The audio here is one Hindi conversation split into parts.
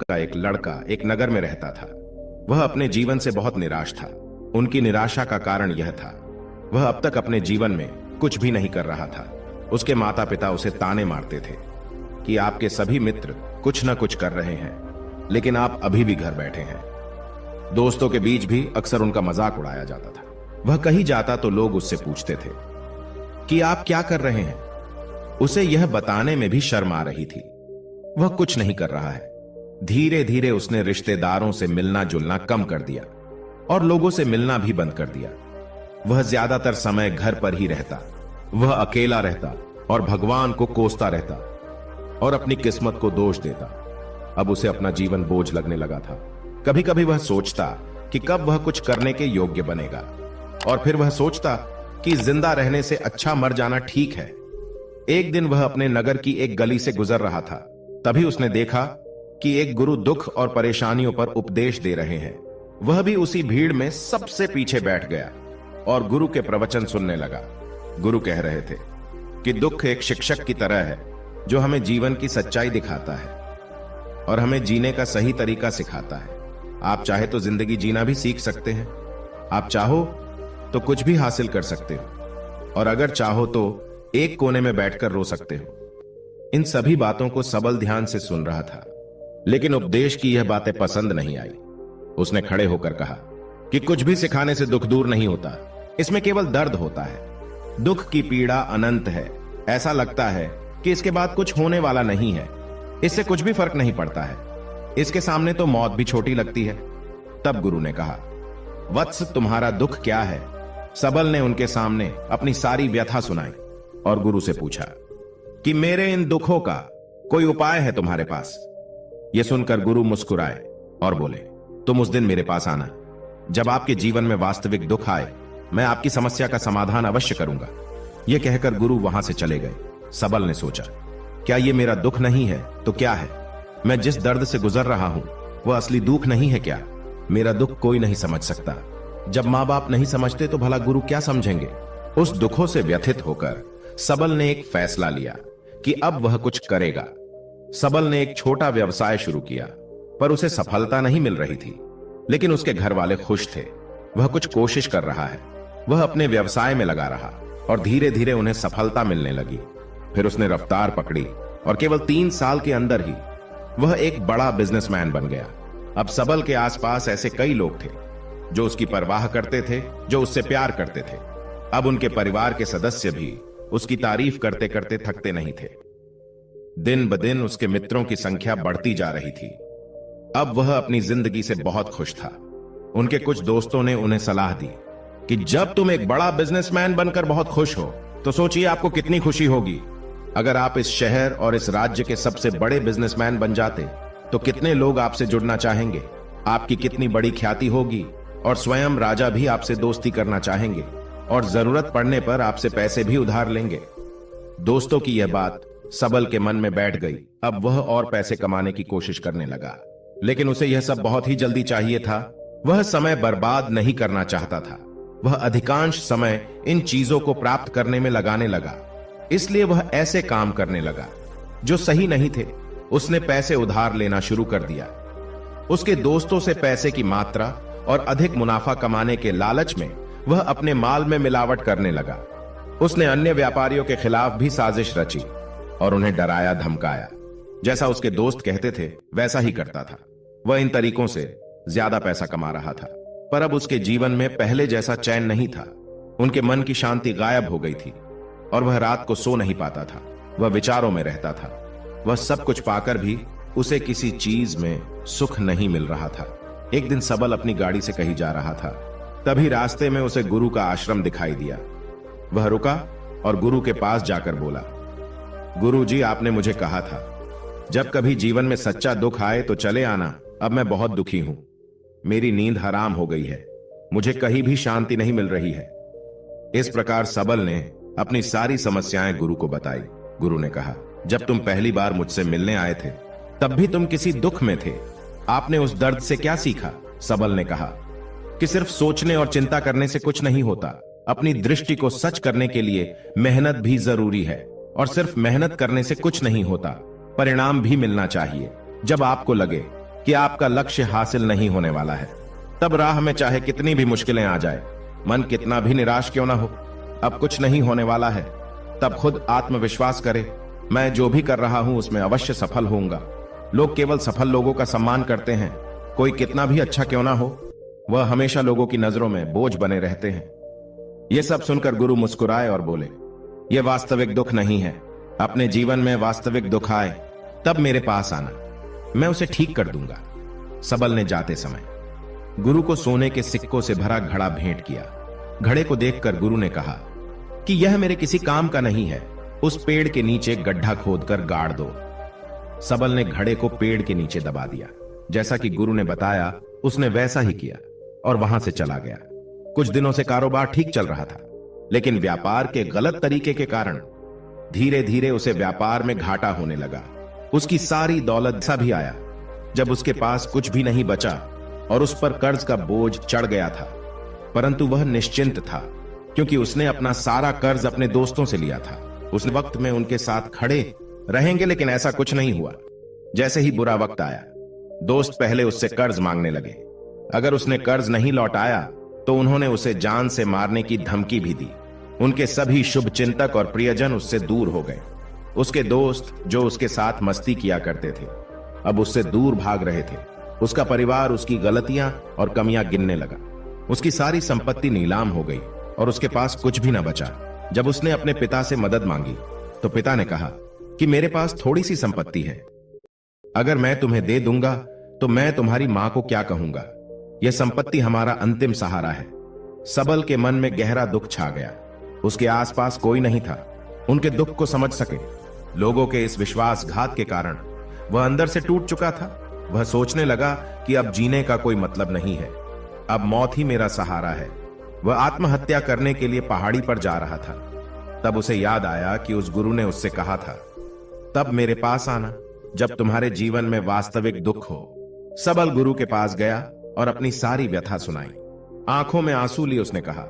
का एक लड़का एक नगर में रहता था। वह अपने जीवन से बहुत निराश था। उनकी निराशा का कारण यह था, वह अब तक अपने जीवन में कुछ भी नहीं कर रहा था। उसके माता पिता उसे ताने मारते थे कि आपके सभी मित्र कुछ न कुछ कर रहे हैं, लेकिन आप अभी भी घर बैठे हैं। दोस्तों के बीच भी अक्सर उनका मजाक उड़ाया जाता था। वह कहीं जाता तो लोग उससे पूछते थे कि आप क्या कर रहे हैं। उसे यह बताने में भी शर्म आ रही थी। वह कुछ नहीं कर रहा है। धीरे धीरे उसने रिश्तेदारों से मिलना जुलना कम कर दिया और लोगों से मिलना भी बंद कर दिया। वह ज्यादातर समय घर पर ही रहता। वह अकेला रहता और भगवान को कोसता रहता और अपनी किस्मत को दोष देता। अब उसे अपना जीवन बोझ लगने लगा था। कभी कभी वह सोचता कि कब वह कुछ करने के योग्य बनेगा, और फिर वह सोचता कि जिंदा रहने से अच्छा मर जाना ठीक है। एक दिन वह अपने नगर की एक गली से गुजर रहा था। तभी उसने देखा कि एक गुरु दुख और परेशानियों पर उपदेश दे रहे हैं। वह भी उसी भीड़ में सबसे पीछे बैठ गया और गुरु के प्रवचन सुनने लगा। गुरु कह रहे थे कि दुख एक शिक्षक की तरह है जो हमें जीवन की सच्चाई दिखाता है और हमें जीने का सही तरीका सिखाता है। आप चाहे तो जिंदगी जीना भी सीख सकते हैं। आप चाहो तो कुछ भी हासिल कर सकते हो, और अगर चाहो तो एक कोने में बैठकर रो सकते हो। इन सभी बातों को सबल ध्यान से सुन रहा था, लेकिन उपदेश की यह बातें पसंद नहीं आई। उसने खड़े होकर कहा कि कुछ भी सिखाने से दुख दूर नहीं होता, इसमें केवल दर्द होता है। दुख की पीड़ा अनंत है। ऐसा लगता है कि इसके बाद कुछ होने वाला नहीं है। इससे कुछ भी फर्क नहीं पड़ता है। इसके सामने तो मौत भी छोटी लगती है। तब गुरु ने कहा, वत्स, तुम्हारा दुख क्या है? सबल ने उनके सामने अपनी सारी व्यथा सुनाई और गुरु से पूछा कि मेरे इन दुखों का कोई उपाय है तुम्हारे पास? यह सुनकर गुरु मुस्कुराए और बोले, तुम उस दिन मेरे पास आना जब आपके जीवन में वास्तविक दुख आए। मैं आपकी समस्या का समाधान अवश्य करूंगा। यह कहकर गुरु वहां से चले गए। सबल ने सोचा, क्या यह मेरा दुख नहीं है तो क्या है? मैं जिस दर्द से गुजर रहा हूं वह असली दुख नहीं है क्या? मेरा दुख कोई नहीं समझ सकता। जब मां बाप नहीं समझते तो भला गुरु क्या समझेंगे? उस दुखों से व्यथित होकर सबल ने एक फैसला लिया कि अब वह कुछ करेगा। सबल ने एक छोटा व्यवसाय शुरू किया, पर उसे सफलता नहीं मिल रही थी। लेकिन उसके घर वाले खुश थे। वह कुछ कोशिश कर रहा है। वह अपने व्यवसाय में लगा रहा और धीरे धीरे उन्हें सफलता मिलने लगी। फिर उसने रफ्तार पकड़ी और केवल 3 साल के अंदर ही वह एक बड़ा बिजनेसमैन बन गया। अब सबल के आसपास ऐसे कई लोग थे जो उसकी परवाह करते थे, जो उससे प्यार करते थे। अब उनके परिवार के सदस्य भी उसकी तारीफ करते करते थकते नहीं थे। दिन ब दिन उसके मित्रों की संख्या बढ़ती जा रही थी। अब वह अपनी जिंदगी से बहुत खुश था। उनके कुछ दोस्तों ने उन्हें सलाह दी कि जब तुम एक बड़ा बिजनेसमैन बनकर बहुत खुश हो तो सोचिए आपको कितनी खुशी होगी अगर आप इस शहर और इस राज्य के सबसे बड़े बिजनेसमैन बन जाते तो कितने लोग आपसे जुड़ना चाहेंगे। आपकी कितनी बड़ी ख्याति होगी और स्वयं राजा भी आपसे दोस्ती करना चाहेंगे और जरूरत पड़ने पर आपसे पैसे भी उधार लेंगे। दोस्तों की यह बात सबल के मन में बैठ गई। अब वह और पैसे कमाने की कोशिश करने लगा, लेकिन उसे यह सब बहुत ही जल्दी चाहिए था। वह समय बर्बाद नहीं करना चाहता था। वह अधिकांश समय इन चीजों को प्राप्त करने में लगाने लगा। इसलिए वह ऐसे काम करने लगा जो सही नहीं थे। उसने पैसे उधार लेना शुरू कर दिया। उसके दोस्तों से पैसे की मात्रा और अधिक मुनाफा कमाने के लालच में वह अपने माल में मिलावट करने लगा। उसने अन्य व्यापारियों के खिलाफ भी साजिश रची और उन्हें डराया धमकाया। जैसा उसके दोस्त कहते थे वैसा ही करता था। वह इन तरीकों से ज्यादा पैसा कमा रहा था, पर अब उसके जीवन में पहले जैसा चैन नहीं था। उनके मन की शांति गायब हो गई थी और वह रात को सो नहीं पाता था। वह विचारों में रहता था। वह सब कुछ पाकर भी उसे किसी चीज में सुख नहीं मिल रहा था। एक दिन सबल अपनी गाड़ी से कहीं जा रहा था। तभी रास्ते में उसे गुरु का आश्रम दिखाई दिया। वह रुका और गुरु के पास जाकर बोला, गुरु जी, आपने मुझे कहा था जब कभी जीवन में सच्चा दुख आए तो चले आना। अब मैं बहुत दुखी हूं। मेरी नींद हराम हो गई है। मुझे कहीं भी शांति नहीं मिल रही है। इस प्रकार सबल ने अपनी सारी समस्याएं गुरु को बताई। गुरु ने कहा, जब तुम पहली बार मुझसे मिलने आए थे तब भी तुम किसी दुख में थे। आपने उस दर्द से क्या सीखा? सबल ने कहा कि सिर्फ सोचने और चिंता करने से कुछ नहीं होता। अपनी दृष्टि को सच करने के लिए मेहनत भी जरूरी है, और सिर्फ मेहनत करने से कुछ नहीं होता, परिणाम भी मिलना चाहिए। जब आपको लगे कि आपका लक्ष्य हासिल नहीं होने वाला है, तब राह में चाहे कितनी भी मुश्किलें आ जाए, मन कितना भी निराश क्यों ना हो, अब कुछ नहीं होने वाला है, तब खुद आत्मविश्वास करे, मैं जो भी कर रहा हूं उसमें अवश्य सफल होऊंगा। लोग केवल सफल लोगों का सम्मान करते हैं, कोई कितना भी अच्छा क्यों ना हो, वह हमेशा लोगों की नजरों में बोझ बने रहते हैं। यह सब सुनकर गुरु मुस्कुराए और बोले, यह वास्तविक दुख नहीं है। अपने जीवन में वास्तविक दुख आए तब मेरे पास आना, मैं उसे ठीक कर दूंगा। सबल ने जाते समय गुरु को सोने के सिक्कों से भरा घड़ा भेंट किया। घड़े को देखकर गुरु ने कहा कि यह मेरे किसी काम का नहीं है, उस पेड़ के नीचे गड्ढा खोदकर गाड़ दो। सबल ने घड़े को पेड़ के नीचे दबा दिया। जैसा कि गुरु ने बताया उसने वैसा ही किया और वहां से चला गया। कुछ दिनों से कारोबार ठीक चल रहा था, लेकिन व्यापार के गलत तरीके के कारण धीरे धीरे उसे व्यापार में घाटा होने लगा। उसकी सारी दौलत सा भी आया जब उसके पास कुछ भी नहीं बचा और उस पर कर्ज का बोझ चढ़ गया था। परंतु वह निश्चिंत था, क्योंकि उसने अपना सारा कर्ज अपने दोस्तों से लिया था। उस वक्त में उनके साथ खड़े रहेंगे, लेकिन ऐसा कुछ नहीं हुआ। जैसे ही बुरा वक्त आया, दोस्त पहले उससे कर्ज मांगने लगे। अगर उसने कर्ज नहीं लौटाया तो उन्होंने उसे जान से मारने की धमकी भी दी। उनके सभी शुभ चिंतक और प्रियजन उससे दूर हो गए। उसके दोस्त जो उसके साथ मस्ती किया करते थे, अब उससे दूर भाग रहे थे। उसका परिवार उसकी गलतियां और कमियां गिनने लगा। उसकी सारी संपत्ति नीलाम हो गई और उसके पास कुछ भी न बचा। जब उसने अपने पिता से मदद मांगी तो पिता ने कहा कि मेरे पास थोड़ी सी संपत्ति है, अगर मैं तुम्हें दे दूंगा तो मैं तुम्हारी मां को क्या कहूंगा। यह संपत्ति हमारा अंतिम सहारा है। सबल के मन में गहरा दुख छा गया। उसके आसपास कोई नहीं था उनके दुख को समझ सके। लोगों के इस विश्वासघात के कारण वह अंदर से टूट चुका था। वह सोचने लगा कि अब जीने का कोई मतलब नहीं है, अब मौत ही मेरा सहारा है। वह आत्महत्या करने के लिए पहाड़ी पर जा रहा था। तब उसे याद आया कि उस गुरु ने उससे कहा था, तब मेरे पास आना जब तुम्हारे जीवन में वास्तविक दुख हो। सबल गुरु के पास गया और अपनी सारी व्यथा सुनाई। आंखों में आंसू लिए उसने कहा,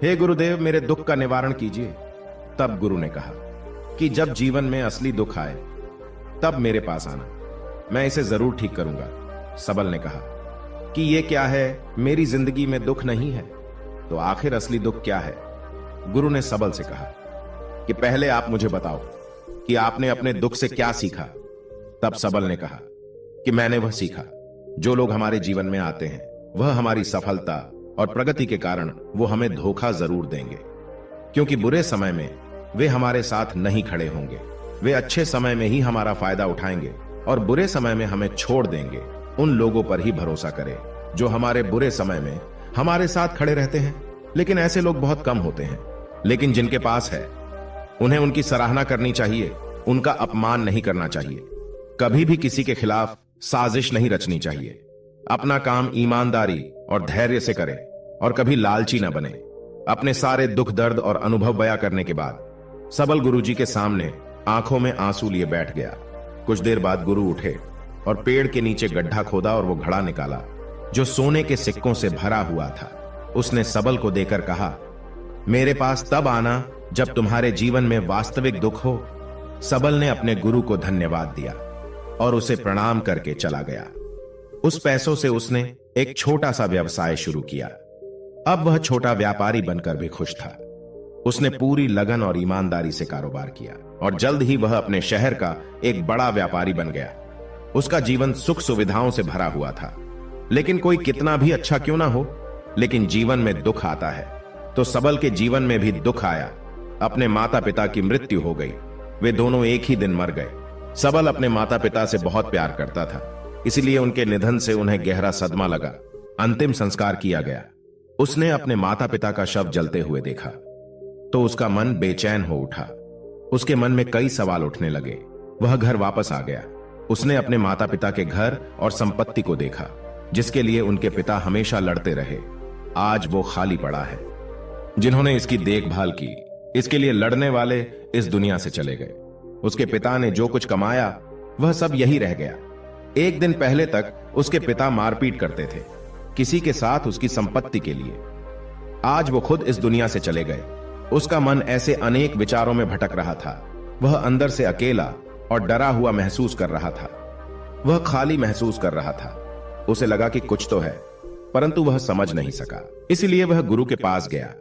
हे गुरुदेव, मेरे दुख का निवारण कीजिए। तब गुरु ने कहा कि जब जीवन में असली दुख आए तब मेरे पास आना, मैं इसे जरूर ठीक करूंगा। सबल ने कहा कि यह क्या है, मेरी जिंदगी में दुख नहीं है तो आखिर असली दुख क्या है। गुरु ने सबल से कहा कि पहले आप मुझे बताओ कि आपने अपने दुख से क्या सीखा। तब सबल ने कहा कि मैंने वह सीखा, जो लोग हमारे जीवन में आते हैं वह हमारी सफलता और प्रगति के कारण वो हमें धोखा जरूर देंगे, क्योंकि बुरे समय में वे हमारे साथ नहीं खड़े होंगे। वे अच्छे समय में ही हमारा फायदा उठाएंगे और बुरे समय में हमें छोड़ देंगे। उन लोगों पर ही भरोसा करें जो हमारे बुरे समय में हमारे साथ खड़े रहते हैं। लेकिन ऐसे लोग बहुत कम होते हैं, लेकिन जिनके पास है उन्हें उनकी सराहना करनी चाहिए, उनका अपमान नहीं करना चाहिए। कभी भी किसी के खिलाफ साजिश नहीं रचनी चाहिए। अपना काम ईमानदारी और धैर्य से करें और कभी लालची न बने। अपने सारे दुख दर्द और अनुभव बयां करने के बाद सबल गुरुजी के सामने आंखों में आंसू लिए बैठ गया। कुछ देर बाद गुरु उठे और पेड़ के नीचे गड्ढा खोदा और वो घड़ा निकाला जो सोने के सिक्कों से भरा हुआ था। उसने सबल को देकर कहा, मेरे पास तब आना जब तुम्हारे जीवन में वास्तविक दुख हो। सबल ने अपने गुरु को धन्यवाद दिया और उसे प्रणाम करके चला गया। उस पैसों से उसने एक छोटा सा व्यवसाय शुरू किया। अब वह छोटा व्यापारी बनकर भी खुश था। उसने पूरी लगन और ईमानदारी से कारोबार किया और जल्द ही वह अपने शहर का एक बड़ा व्यापारी बन गया। उसका जीवन सुख सुविधाओं से भरा हुआ था। लेकिन कोई कितना भी अच्छा क्यों ना हो, लेकिन जीवन में दुख आता है, तो सबल के जीवन में भी दुख आया। अपने माता पिता की मृत्यु हो गई। वे दोनों एक ही दिन मर गए। सबल अपने माता पिता से बहुत प्यार करता था, इसलिए उनके निधन से उन्हें गहरा सदमा लगा। अंतिम संस्कार किया गया। उसने अपने माता पिता का शव जलते हुए देखा तो उसका मन बेचैन हो उठा। उसके मन में कई सवाल उठने लगे। वह घर वापस आ गया। उसने अपने माता पिता के घर और संपत्ति को देखा, जिसके लिए उनके पिता हमेशा लड़ते रहे। आज वो खाली पड़ा है। जिन्होंने इसकी देखभाल की, इसके लिए लड़ने वाले इस दुनिया से चले गए। उसके पिता ने जो कुछ कमाया वह सब यही रह गया। एक दिन पहले तक उसके पिता मारपीट करते थे किसी के साथ उसकी संपत्ति के लिए। आज वो खुद इस दुनिया से चले गए। उसका मन ऐसे अनेक विचारों में भटक रहा था। वह अंदर से अकेला और डरा हुआ महसूस कर रहा था। वह खाली महसूस कर रहा था। उसे लगा कि कुछ तो है, परंतु वह समझ नहीं सका। इसलिए वह गुरु के पास गया।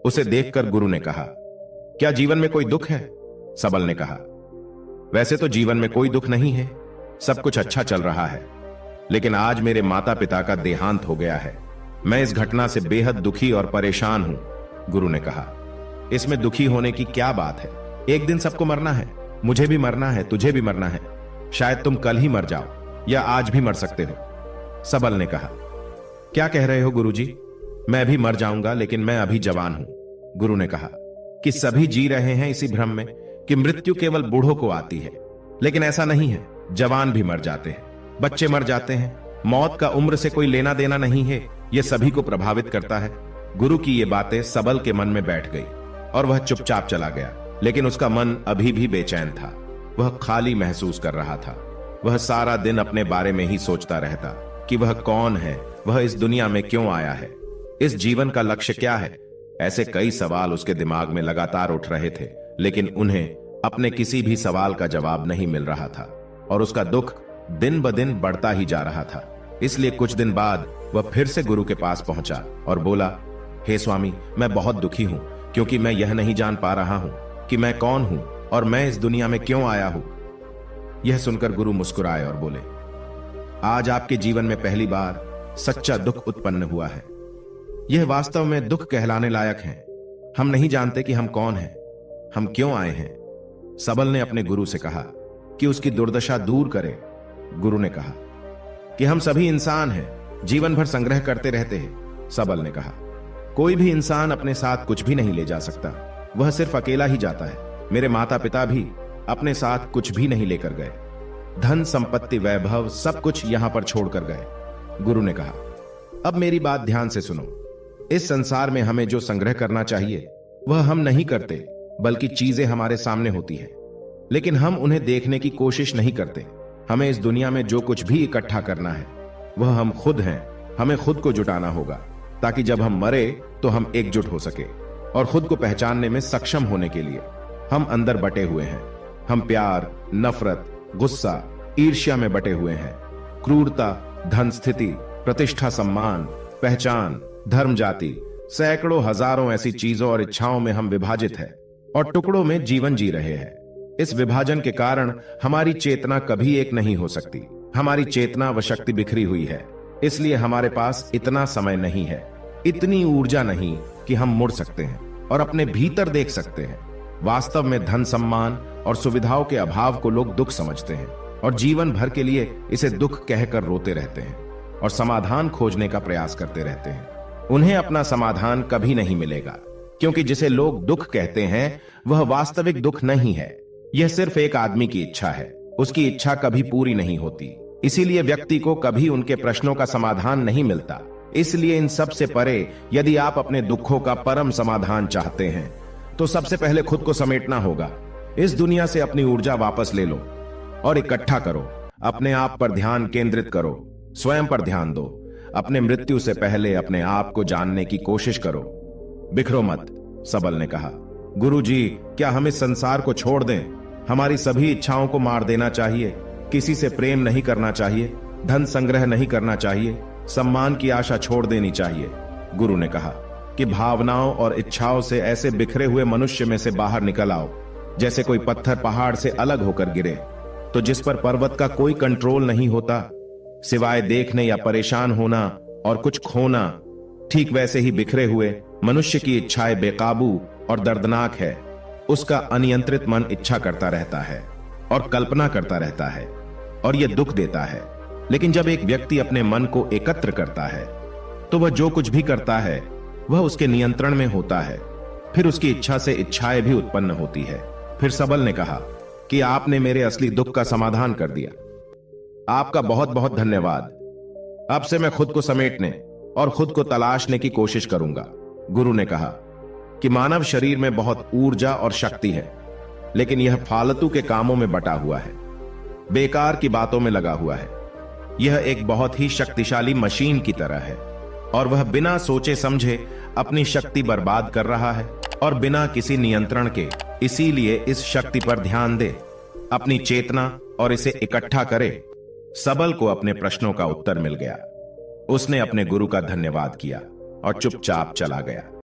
उसे देखकर गुरु ने कहा, क्या जीवन में कोई दुख है? सबल ने कहा, वैसे तो जीवन में कोई दुख नहीं है, सब कुछ अच्छा चल रहा है, लेकिन आज मेरे माता पिता का देहांत हो गया है। मैं इस घटना से बेहद दुखी और परेशान हूं। गुरु ने कहा, इसमें दुखी होने की क्या बात है? एक दिन सबको मरना है, मुझे भी मरना है, तुझे भी मरना है। शायद तुम कल ही मर जाओ या आज भी मर सकते हो। सबल ने कहा, क्या कह रहे हो गुरुजी? मैं भी मर जाऊंगा, लेकिन मैं अभी जवान हूं। गुरु ने कहा कि सभी जी रहे हैं इसी भ्रम में कि मृत्यु केवल बूढ़ों को आती है, लेकिन ऐसा नहीं है। जवान भी मर जाते हैं, बच्चे मर जाते हैं। मौत का उम्र से कोई लेना देना नहीं है, यह सभी को प्रभावित करता है। गुरु की ये बातें सबल के मन में बैठ गई और वह चुपचाप चला गया, लेकिन उसका मन अभी भी बेचैन था। वह खाली महसूस कर रहा था। वह सारा दिन अपने बारे में ही सोचता रहता कि वह कौन है, वह इस दुनिया में क्यों आया है, इस जीवन का लक्ष्य क्या है। ऐसे कई सवाल उसके दिमाग में लगातार उठ रहे थे, लेकिन उन्हें अपने किसी भी सवाल का जवाब नहीं मिल रहा था और उसका दुख दिन ब दिन बढ़ता ही जा रहा था। इसलिए कुछ दिन बाद वह फिर से गुरु के पास पहुंचा और बोला, हे स्वामी, मैं बहुत दुखी हूं, क्योंकि मैं यह नहीं जान पा रहा हूं कि मैं कौन हूं और मैं इस दुनिया में क्यों आया हूं। यह सुनकर गुरु मुस्कुराए और बोले, आज आपके जीवन में पहली बार सच्चा दुख उत्पन्न हुआ है। यह वास्तव में दुख कहलाने लायक है। हम नहीं जानते कि हम कौन हैं, हम क्यों आए हैं। सबल ने अपने गुरु से कहा कि उसकी दुर्दशा दूर करे। गुरु ने कहा कि हम सभी इंसान हैं, जीवन भर संग्रह करते रहते हैं। सबल ने कहा, कोई भी इंसान अपने साथ कुछ भी नहीं ले जा सकता, वह सिर्फ अकेला ही जाता है। मेरे माता पिता भी अपने साथ कुछ भी नहीं लेकर गए, धन संपत्ति वैभव सब कुछ यहां पर छोड़कर गए। गुरु ने कहा, अब मेरी बात ध्यान से सुनो। इस संसार में हमें जो संग्रह करना चाहिए वह हम नहीं करते, बल्कि चीजें हमारे सामने होती हैं, लेकिन हम उन्हें देखने की कोशिश नहीं करते। हमें इस दुनिया में जो कुछ भी इकट्ठा करना है वह हम खुद हैं। हमें खुद को जुटाना होगा, ताकि जब हम मरे तो हम एकजुट हो सके। और खुद को पहचानने में सक्षम होने के लिए हम अंदर बटे हुए हैं। हम प्यार, नफरत, गुस्सा, ईर्ष्या में बटे हुए हैं। क्रूरता, धन, स्थिति, प्रतिष्ठा, सम्मान, पहचान, धर्म, जाति, सैकड़ों हजारों ऐसी चीजों और इच्छाओं में हम विभाजित हैं और टुकड़ों में जीवन जी रहे हैं। इस विभाजन के कारण हमारी चेतना कभी एक नहीं हो सकती। हमारी चेतना व शक्ति बिखरी हुई है, इसलिए हमारे पास इतना समय नहीं है, इतनी ऊर्जा नहीं कि हम मुड़ सकते हैं और अपने भीतर देख सकते हैं। वास्तव में धन, सम्मान और सुविधाओं के अभाव को लोग दुख समझते हैं और जीवन भर के लिए इसे दुख कहकर रोते रहते हैं और समाधान खोजने का प्रयास करते रहते हैं। उन्हें अपना समाधान कभी नहीं मिलेगा, क्योंकि जिसे लोग दुख कहते हैं वह वास्तविक दुख नहीं है। यह सिर्फ एक आदमी की इच्छा है, उसकी इच्छा कभी पूरी नहीं होती। इसीलिए व्यक्ति को कभी उनके प्रश्नों का समाधान नहीं मिलता। इसलिए इन सब से परे यदि आप अपने दुखों का परम समाधान चाहते हैं तो सबसे पहले खुद को समेटना होगा। इस दुनिया से अपनी ऊर्जा वापस ले लो और इकट्ठा करो। अपने आप पर ध्यान केंद्रित करो, स्वयं पर ध्यान दो। अपने मृत्यु से पहले अपने आप को जानने की कोशिश करो। बिखरो मत, सबल ने कहा। गुरुजी, क्या हम इस संसार को छोड़ दें? हमारी सभी इच्छाओं को मार देना चाहिए। किसी से प्रेम नहीं करना चाहिए, धन संग्रह नहीं करना चाहिए, सम्मान की आशा छोड़ देनी चाहिए। गुरु ने कहा कि भावनाओं और इच्छाओं से ऐसे बिखरे हुए मनुष्य में से बाहर निकल आओ, जैसे कोई पत्थर पहाड़ से अलग होकर गिरे तो जिस पर पर्वत का कोई कंट्रोल नहीं होता सिवाय देखने या परेशान होना और कुछ खोना। ठीक वैसे ही बिखरे हुए मनुष्य की इच्छाएं बेकाबू और दर्दनाक है। उसका अनियंत्रित मन इच्छा करता रहता है और कल्पना करता रहता है और यह दुख देता है। लेकिन जब एक व्यक्ति अपने मन को एकत्र करता है तो वह जो कुछ भी करता है वह उसके नियंत्रण में होता है। फिर उसकी इच्छा से इच्छाएं भी उत्पन्न होती है। फिर सबल ने कहा कि आपने मेरे असली दुख का समाधान कर दिया। आपका बहुत बहुत धन्यवाद। अब से मैं खुद को समेटने और खुद को तलाशने की कोशिश करूंगा। गुरु ने कहा कि मानव शरीर में बहुत ऊर्जा और शक्ति है, लेकिन यह फालतू के कामों में बटा हुआ है, बेकार की बातों में लगा हुआ है। यह एक बहुत ही शक्तिशाली मशीन की तरह है और वह बिना सोचे समझे अपनी शक्ति बर्बाद कर रहा है और बिना किसी नियंत्रण के। इसीलिए इस शक्ति पर ध्यान दे, अपनी चेतना और इसे इकट्ठा करे, सबल को अपने प्रश्नों का उत्तर मिल गया। उसने अपने गुरु का धन्यवाद किया और चुपचाप चला गया।